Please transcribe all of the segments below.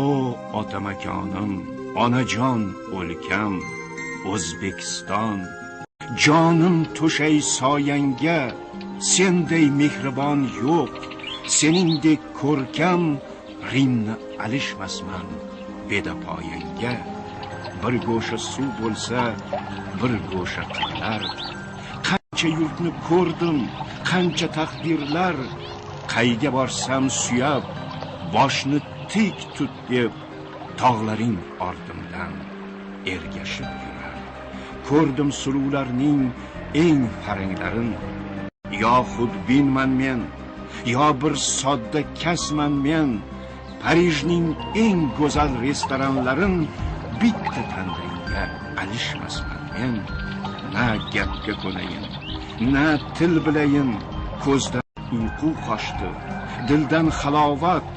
O otamakonim, onajon o'lkam, O'zbekiston. Jonim to'shay soyangga, sendek mehribon yo'q, seningdek ko'rkam, Rimni alishmasman bedapoyangga. Bir go'sha suv bo'lsa, bir go'sha qirlar. Qancha yurtni ko'rdim, qancha taqdirlar. Qayga borsam suyab, boshni tik tut deb, tog'laring ortimdan ergashib yurar. Ko'rdim suruvlarning eng faranglarin. Yo xudbinman men, yo bir sodda kasman men. Parijning eng go'zal restoranlarin bitta tandiringga alishmasman men. Na gapga ko'nayin, na til bilayin, ko'zdan uyqu qochdi, dildan halovat.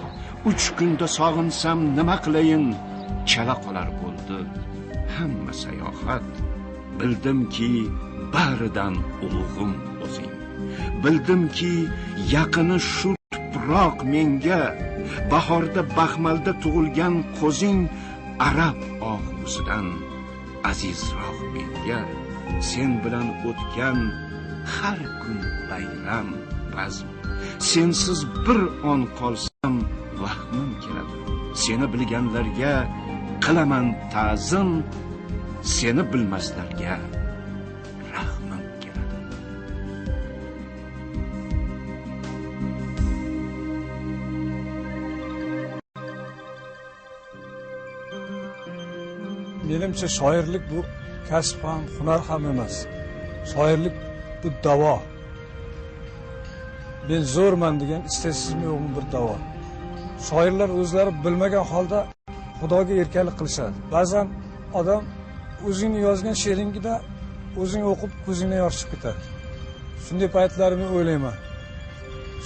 3 kunda sog'insam nima qilayin, chala qolar bo'ldi hamma sayohat. Bildimki baridan ulug'im o'zing, bildimki yaqini shu tuproq menga. Bahorda Baxmalda tug'ilgan qo'zing arab og'usidan azizroq menga. Sen bilan o'tgan har kun bayram bazm, sensiz bir on qolsam vahmim keladi. Seni bilganlarga qilaman ta'zim, seni bilmaslarga rahmim keladi. Menimcha shoirlik bu kasb ham, hunar ham emas. Shoirlik bu davo. Ben zo'rman degan istaysizmi yo'qmi bir davo. Shoirlar o'zlari bilmagan holda Xudoga erkalik qilishadi. Ba'zan odam o'zingni yozgan she'ringida o'zing o'qib ko'zingdan yosh chiqib ketadi. Shunday paytlarni o'ylayman.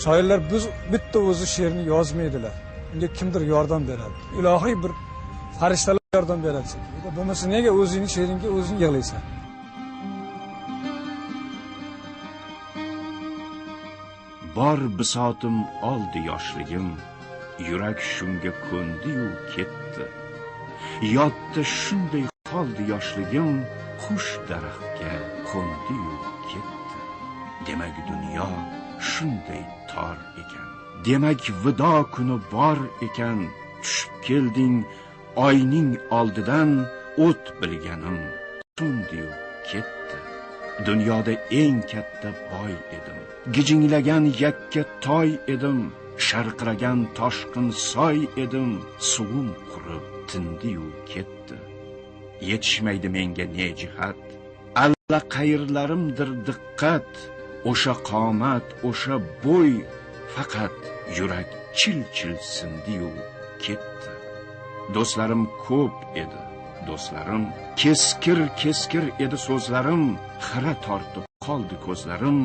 Shoirlar biz bitta o'zi she'rni yozmaydilar. Unga kimdir yordam beradi. Ilohiy bir farishtalar yordam beradi. Bo'lmasa nega o'zingni she'ringga o'zing yig'laysan? Bor bisotim oldi yoshligim, yurak shunga ko'ndi-yu ketdi. Yodda shunday qoldi yoshligim, qush daraxtga qo'ndi-yu ketdi. Demak dunyo shunday tor ekan. Demak vido kuni bor ekan. Tushib kelding oyning oldidan, o't bilganim so'ndi-yu ketdi. Dunyoda eng katta boy edim. Gijinglagan yakka toy edim. Sharqiragan toshqin soy edim. Suvim qurib tindi-yu ketdi. Yetishmaydi menga ne jihat, alla qayrlarimdir diqqat. O'sha qomat, o'sha bo'y, faqat yurak chil-chil sindi-yu ketdi. Do'stlarim ko'p edi, do'stlarim keskir edi so'zlarim. Xira tortib qoldi ko'zlarim,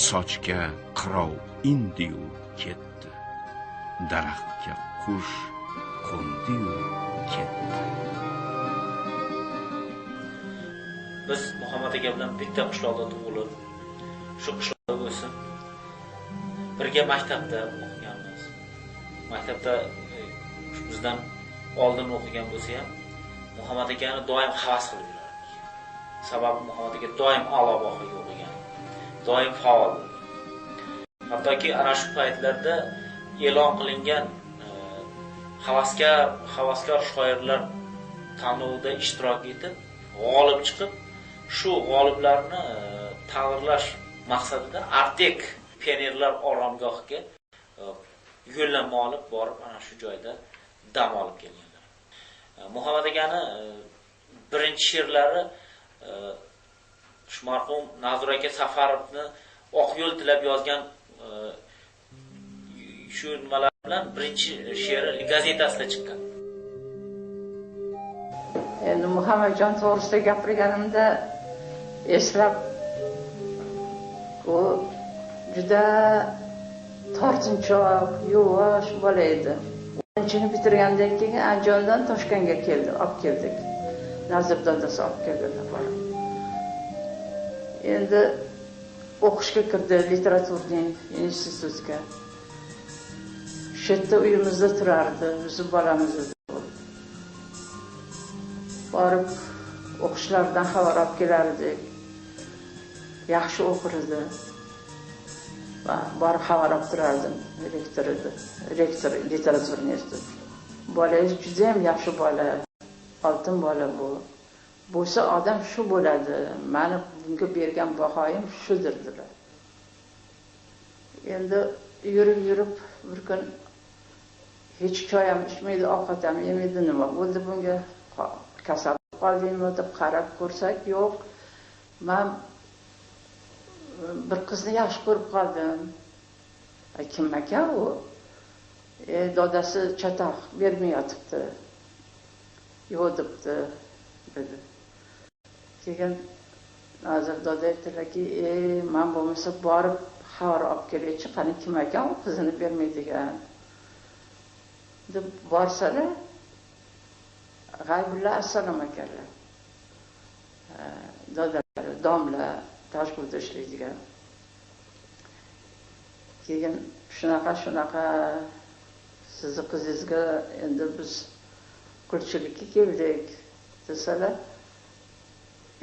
sochga qirov indi-yu ketdi. Daraxtga qush qo'ndi-yu ketdi. Biz Muhammad aka bilan bitta qishloqda tug'ilib, shu qishloqda o'sib, birga maktabda o'qiganmiz. Maktabda bizdan oldin o'qigan bo'lsa ham, Muhammad akani doim havas qilib yurardik. Sababi Muhammad aka doim a'lo bahoga o'qigan, doim faol. Hattoki ana shu paytlarda e'lon qilingan havaskor shoirlar tanlovida ishtirok etib, g'olib chiqib, shu g'oliblarni taqdirlash maqsadida Artek pionerlar oromgohiga yo'llanma olib borib, ana shu joyda dam olib kelganlar. Muhammad akani birinchi she'rlari shu marhum Nazir aka Safarovni Oq yo'l tilab yozgan shu nimalar bilan birinchi she'ri gazetasida chiqqan. Endi Muhammadjon to'g'risida gapirganimda eslab, u juda tortinchoq, yuvosh bola edi. 10-ni bitirgandan keyin Andijondan Toshkentga olib keldik. Nazir dadasi olib keldilar. Endi o'qishga kirdi literaturning institutiga. Shu yerda uyimizda turardi, bizni bolamiz edi. borib o'qishlaridan xabar olib kelardik. Yaxshi o'qir edi. Va borib xabar olib turardim. Rektor literaturni instituti. Bolangiz juda ham yaxshi bola, oltin bola bu. Bo'lsa odam shu bo'ladi. Meni bunga bergan bahoyim shudir dedilar. Endi yurib bir kun hech choy ham ichmaydi, ovqat ham yemaydi, nima bo'ldi bunga? Kasal qoldingmi deb qarab ko'rsak, yo'q. Men bir qizni yaxshi ko'rib qoldim. Kim ekan u? Dadasi chatoq bermayotibdi. Yo'q debdi dedi. Keyin Nazir dada aytdilarki, men bo'lmasa borib xabar olib kelaychi, qani kim ekan u qizini bermaydigan. Deb borsalar, G'aybulla assalomu alaykum. Dadalar, domla Toshkentda ishlaydigan. Keyin shunaqa sizni qizingizga endi biz qulchilikka keldik desalar,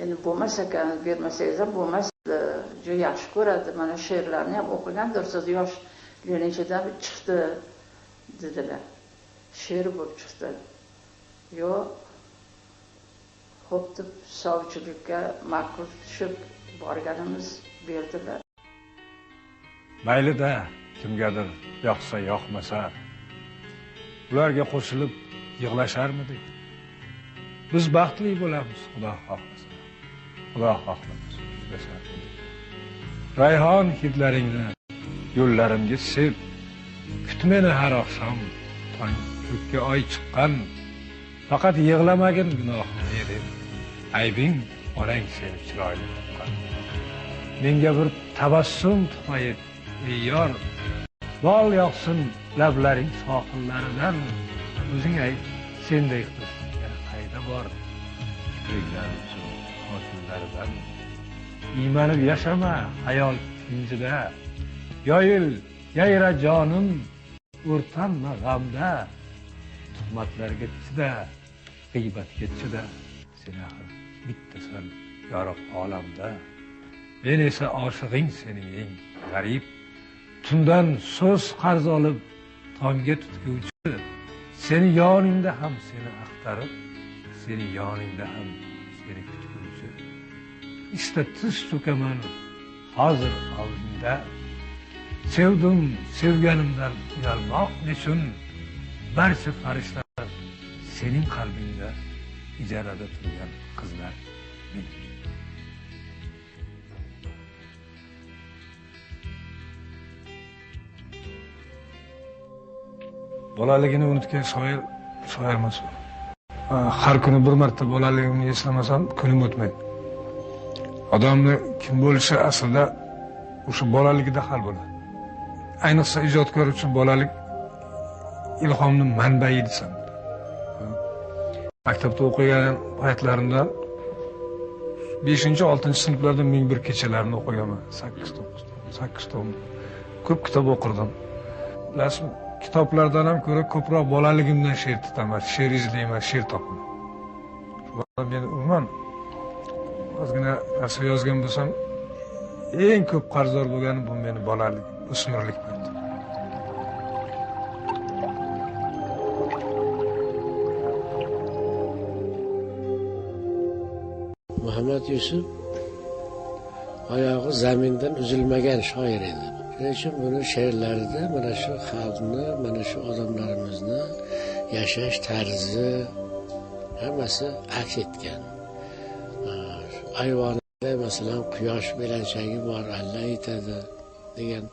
endi bo'lmas ekan, bermasangiz ham bo'lmas, juda yaxshi ko'radi. Mana she'rlarni ham o'qigan, siz yosh Leninchidan chiqdi dedilar. She'r bo'lib chiqdi. Yo'q, xo'p deb sovchilikka ma'qul tushib borganimiz berdilar. Mayli-da, kimgadir yoqsa, yoqmasa, ularga qo'shilib yig'lasharmidik? Biz baxtli bo'lamiz, Xudo xohlasa. Xudo xohlasa. Rayhon hidlaringni yo'llarimga sep, kut meni har oqshom, tong ko'kka oy chiqqan. Faqat yig'lamagin gunohimni deb, aybing onang seni chiroyli tuqqan. Menga bir tabassum tutmayib, ey yor, bol yoqsin lablaring sohillaridan. O'zing ayt, sendek qiz qayda bor? Ko'klar uchun hokimlaridan. Iymanib yashama hayol tinchida, yoyil, yayra jonim, o'rtanma g'amda. Tuhmatlarga chida, g'iybatga chida, sen axir bittasan yorug' olamda. Men esa oshig'ing sening eng g'arib, tundan so'z qarz olib tongga tutguvchi. Seni yoningda ham seni axtarib, seni yoningda ham seni kutguvchi. İşte tiz cho'kaman hozir oldingda. Sevdim, sevganimdan uyalmoq nechun? Barcha farishtalar sening qalbingda, ijarada turgan qizlar men. Bolaligini unutgan shoir emas. Har kuni bir marta bolaligimni eslamasam, kunim o'tmaydi. Odamni kim bo'lishi aslida o'sha bolaligida hal bo'ladi. Ayniqsa ijodkor uchun bolalik ilhomning manbai desam. Maktabda o'qigan paytlarimda 5-6 sinflarda 1001 kechalarni o'qiganman. 8 tom. Ko'p kitob o'qirdim. Bilasizmi, kitoblardan ham ko'ra ko'proq bolaligimdan she'r tutaman, she'r izlayman, she'r topaman. Men umuman ozgina narsa yozgan bo'lsam, eng ko'p qarzdor bo'lgani bu meni bolalik, o'smirlik payti. Muhammad Yusuf oyog'i zamindan uzilmagan shoir edi. Shuning uchun buni she'rlarida mana shu xalqni, mana shu odamlarimizni yashash tarzi hammasi aks etgan. Ayvonida masalan quyosh belanchagi bor, alla aytadi degan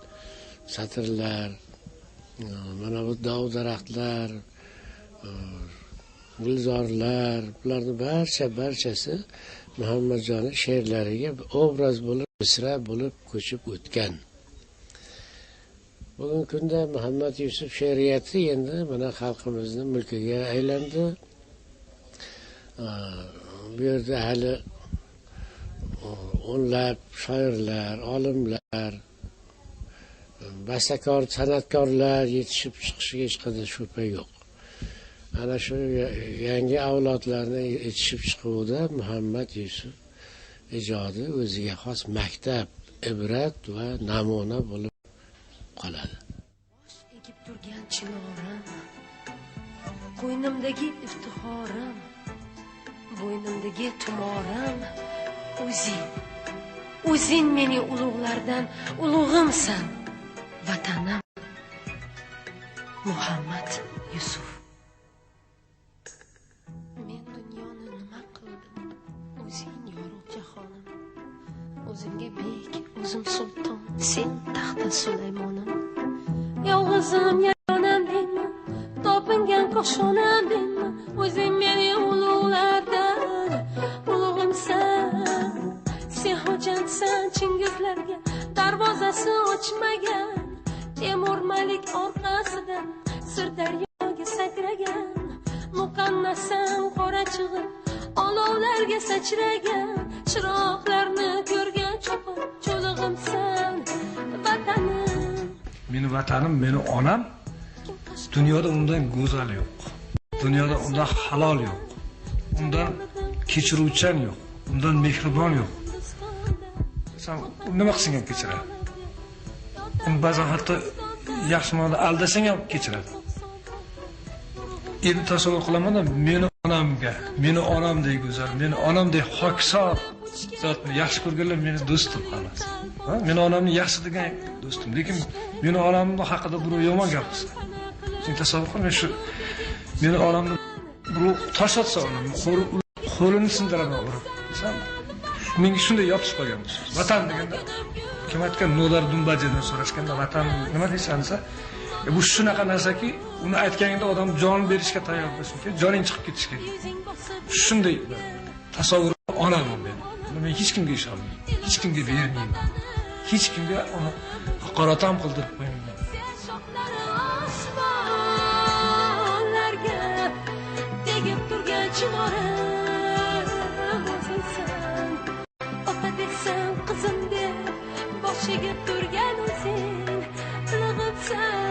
satrlar, mana bu dov daraxtlar, gulzorlar, bularning barchasi Muhammadjonning she'rlariga obraz bo'lib, misra bo'lib ko'chib o'tgan. Bugungi kunda Muhammad Yusuf she'riyati endi mana xalqimizning mulkiga aylandi. Bu yerda hali o'nlab shoirlar, olimlar, bastakor, san'atkorlar yetishib chiqishiga hech qanday shubha yo'q. ana shu yangi avlodlarni yetishib chiquvida Muhammad Yusuf ijodi o'ziga xos maktab, ibrat va namuna bo'lib qoladi. Egib turgan chinorim, qo'ynimdagi iftixorim, bo'ynimdagi tumorim, o'zing mening ulug'lardan ulug'imsan, vatanim Muhammad Yusuf. Men dunyoni nima qildim? O'zing yorug' jahonim. O'zimga bek, o'zim sulton, sen taxta Sulaymonim. Yolg'izim yaronam deyman, topingan qo'shonam deyman, o'zing mening ulug'lardan ulug'imsan. Sen hojatsan Chingizlarga darvozasi ochmagan, Temur Malik orqasidan Sirdaryoga sakragan, muqannasan qora chig'ib olovlarga sachragan, chiroqlarni ko'rgan cho'qib cho'lig'imsan, vatanim. Meni vatanim, meni onam. Dunyoda undan go'zal yo'q. Dunyoda undan halol yo'q. Undan kechiruvchan yo'q. Undan mehribon yo'q. Sen nima qilsang ham kechiradi. Ba'zan hatto yaxshi ma'noda aldasang ham kechiradi. Endi tasavvur qilaman-da, meni onamdek go'zal, meni onamdek hokisor zotni yaxshi ko'rganlar meni do'stim hammasi. Meni onamni yaxshi degan do'stim, lekin meni onamning haqida birov yomon gapirsa, sen tasavvur qil, men shu meni onamni birov tosh otsa, qo'lini sindiraman urib. Sen menga shunday yopishib qolgan bu so'z. Vatan deganda kim aytgan No'lar Dumbajadan so'rashganda vatan nima deysan desa, bu shunaqa narsaki, uni aytganingda odam jon berishga tayyor bo'lsin, joning chiqib ketishi kerak. Shunday tasavvur onaman men. Men hech kimga ishonmayman, hech kimga bermayman. Hech kimga uni haqorat ham qildirib qo'ymayman. Tegib turgan chinorim, o'zingsan. Ota desam qizim deb, boshiga turgan o'zing, ulug'imsan.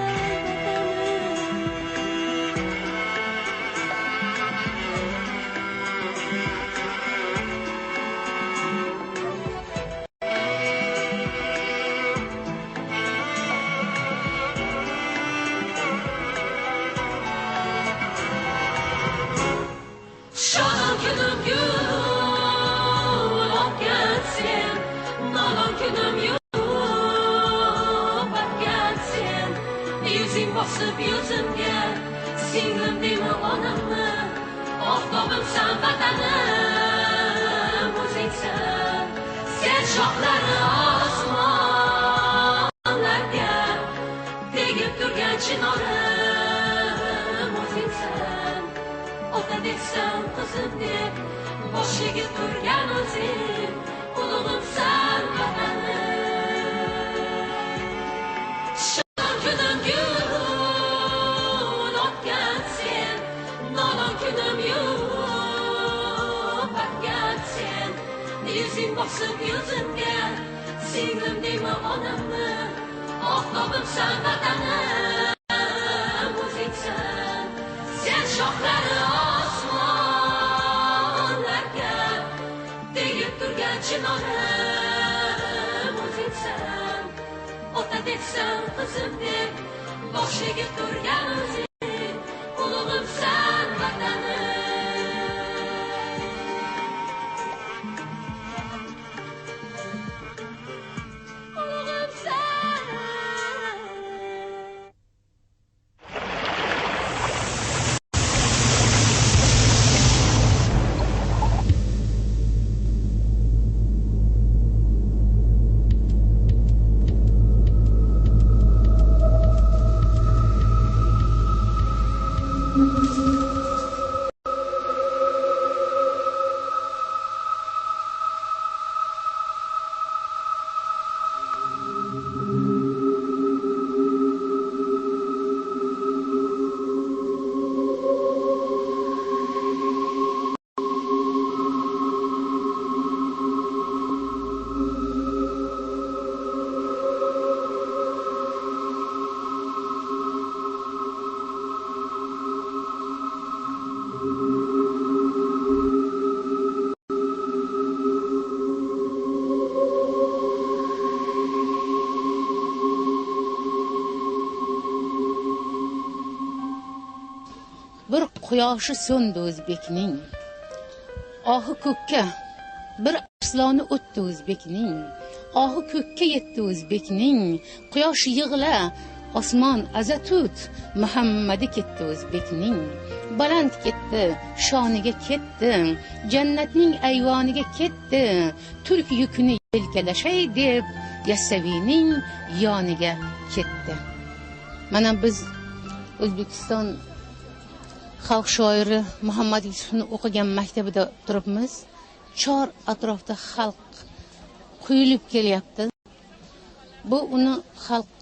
Basıp yüzümge, singlim deymi onamni, oftobimsan vatanim, o'zingsan. Sen shoxlari osmonlarga tegib turgan chinorim, o'zingsan. Ota desam qizim deb, boshiga turgan o'zing, ulug'imsan vatanim. Basıp yüzümge, singlim deymi onamni, oftobimsan vatanim, o'zingsan. Sen shoxlari osmonlarga tegib turgan chinorim, o'zingsan. Ota desam qizim deb, boshiga turgan o'zing, ulug'imsan vatanim. bir quyoshi so'ndi o'zbekning. Ohi ko'kka bir arsloni o'tdi o'zbekning. Ohi ko'kka yetdi o'zbekning. Quyosh yig'la, osmon azatut, Muhammadi ketdi o'zbekning. Baland ketdi, shoniga ketdi, jannatning ayvoniga ketdi. Turk yukini yelkalashay deb Yassaviyning yoniga ketdi. Mana biz O'zbekiston xalq shoiri Muhammad Yusufni o'qigan maktabida turibmiz. Chor atrofda xalq quyilib kelyapti. Bu uni xalq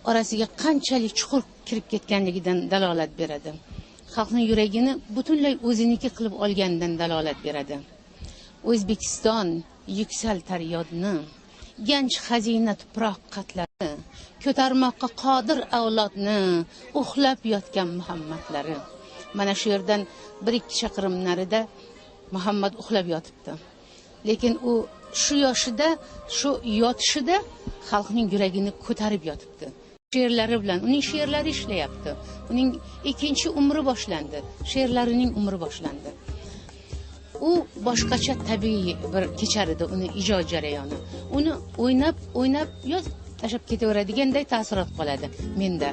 orasiga qanchalik chuqur kirib ketganligidan dalolat beradi. Xalqning yuragini butunlay o'ziniki qilib olganidan dalolat beradi. O'zbekiston yuksal taryodni, ganj xazina tuproq qatlari, ko'tarmoqqa qodir avlodni, uxlab yotgan Muhammadlari. Mana shu yerdan 1-2 chaqirim narida Muhammad uxlab yotibdi. Lekin u shu yoshida, shu yotishida xalqning yuragini ko'tarib yotibdi. She'rlari bilan uning she'rlari ishlayapti. Uning ikkinchi umri boshlandi. She'rlarining umri boshlandi. U boshqacha tabiiy bir kecharida uni ijod jarayoni. Uni o'ynab yozib tashab ketaveradiganday ta'sirot qoladi menda.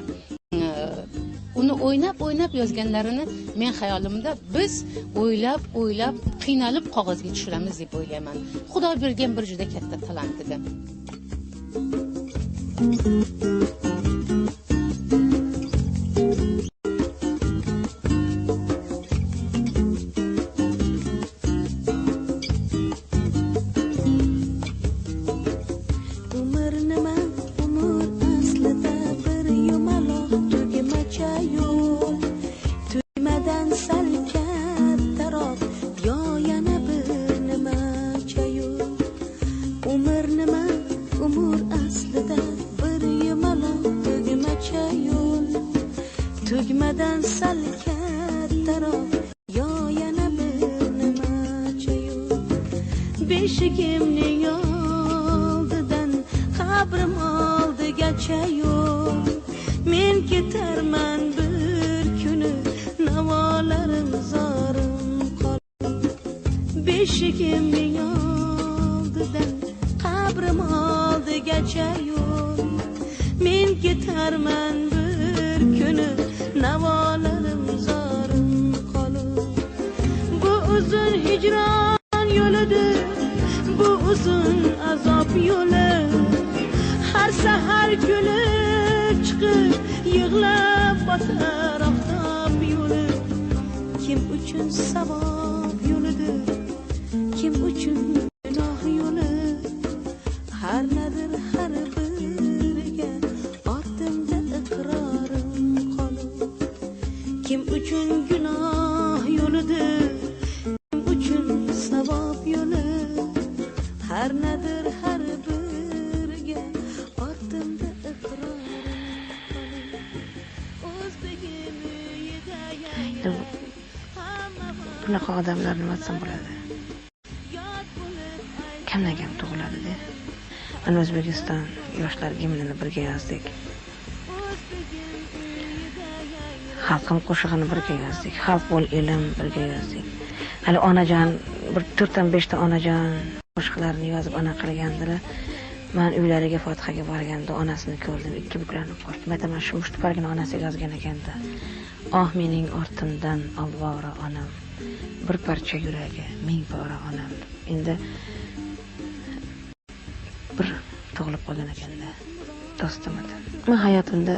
Uni o'ynab yozganlarini men xayolimda biz o'ylab qiynalib qog'ozga tushiramiz deb o'ylayman. Xudo bergan bir juda katta talant edi. Tugmadan sal kattaroq yo yana bir nima chayur. Beshigimning oldidan qabrim oldigacha yo'l. Men ketarman bir kuni navolarim zorim qolib. Beshigimning oldidan qabrim oldigacha yo'l. Men ketarman bir kuni navolarim zorim qolib. Bu uzun hijron yo'lidir, bu uzun azob yo'li. Har sahar kulib chiqib yig'lab botar oftob yo'li. Kim uchun savob yo'lidir, kim uchun gunoh yo'li. Har nadir har biriga ortimda iqrorim qolib. Kim uchun gunoh yo'lidir, kim uchun savob yo'li. Har nadir har biriga ortimda iqrorim qolib. O'zbegim uyida yayra. Bunaqa odamlar nima desam bo'ladi? Kamdan kam tug'iladi-da. Mana O'zbekiston yoshlar gimnini birga yozdik. Xalqim qo'shig'ini birga yozdik. Xalq bo'l elim birga yozdik. Hali onajon bir 4-5 ta onajon qo'shiqlarini yozib ana qilgandilar. Men uylariga Fotihaga borganda onasini ko'rdim, ikki buklanib qoldim. Aytaman, shu mushtupargina onasi yozgan ekanda. Oh mening ortimdan Alvora onam, bir parcha yuragi, ming pora onam. Endi bir tug'ilib qolgan ekanda do'stim edi. Men hayotimda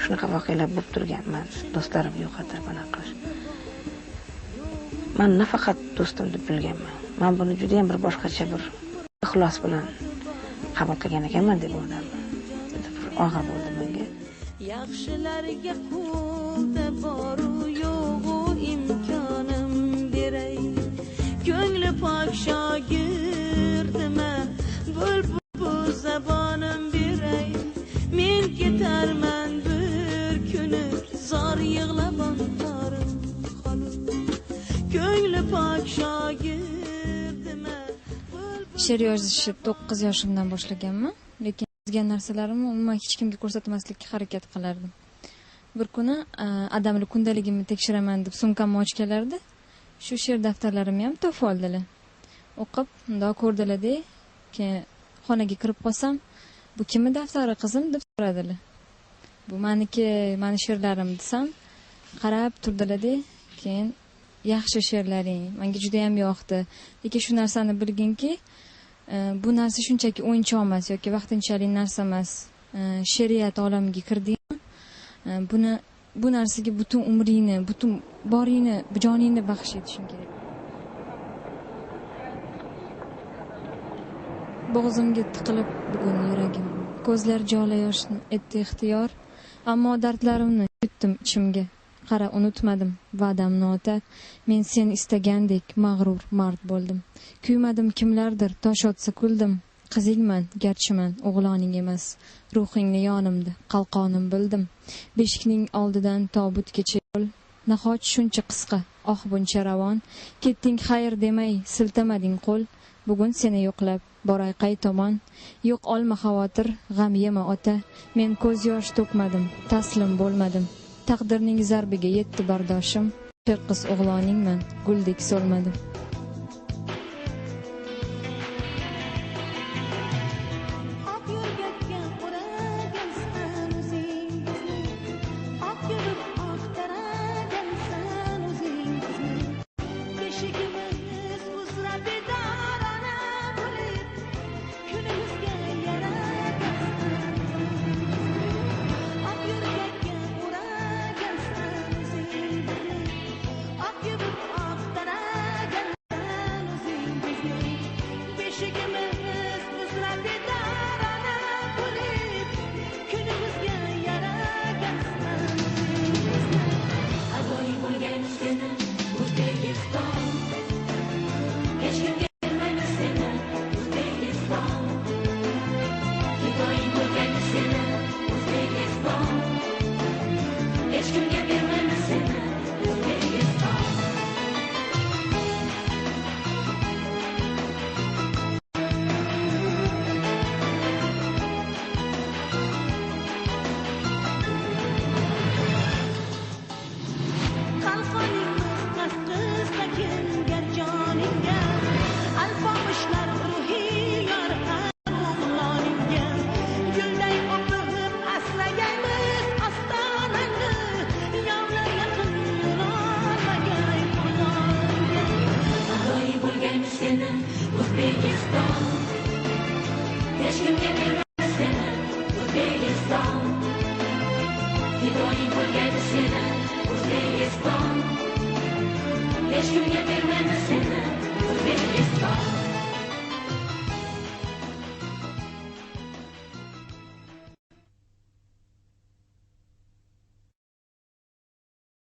shunaqa voqealar bo'lib turganman. Do'stlarim yo'qotib bana qilish. Men nafaqat do'stim deb bilganman. Men buni juda ham bir boshqacha bir ixlos bilan qabul qilgan ekanman deb o'yladim. Bir og'ir bo'ldi menga. Yaxshilarga qo'lda boru yo'g'u imkonim beray. Ko'ngli pok shogirdima bulbul zabonim beray. Men ketarman bir kuni zor yig'lab ontorim qolib. Ko'ngli pok shogirdima. She'r yozishni 9 yoshimdan boshlaganman, lekin yozgan narsalarimni umuman hech kimga ko'rsatmaslikka harakat qilardim. Bir kuni adamli kundaligimni tekshiraman deb sumkamni ochganlarda shu she'r daftarlarimni ham topib oldilar. O'qib, bundoq ko'rdilar-da, keyin xonaga kirib qolsam, bu kimni daftari qizim deb so'radilar. Bu meniki, meni she'rlarim desam, qarab turdilar-da, keyin yaxshi she'rlaring, menga juda ham yoqdi. Lekin shu narsani bilginki, bu narsa shunchaki o'yinchoq emas yoki vaqtinchalik narsa emas. She'riyat olamiga kirding, bu narsaga butun umringni, butun boringni, joningni baxsh etishing kerak. Bo'g'zimga tiqilib bugun yuragim, ko'zlar jola yoshni etdi ixtiyor, ammo dardlarimni yutdim ichimga. Qara, unutmadim va'damni ota, men sen istagandek mag'rur mard bo'ldim. Kuymadim kimlardir tosh otsa kuldim. Qizingman, garchiman, o'g'loning emas. Ruhingni yonimda, qalqonim bildim. Beshikning oldidan tobutgacha yo'l, nahot shuncha qisqa, buncha ravon. Ketding xayr demay, siltamading qo'l. Bugun seni yo'qlab, boray qay tomon. Yo'q olma xavotir, g'am yema ota. Men ko'z yosh to'kmadim, taslim bo'lmadim. Taqdirning zarbiga yetdi bardoshim. Qiz o'g'loningman, guldek so'lmadim. O'zbekiston, hech kimga berma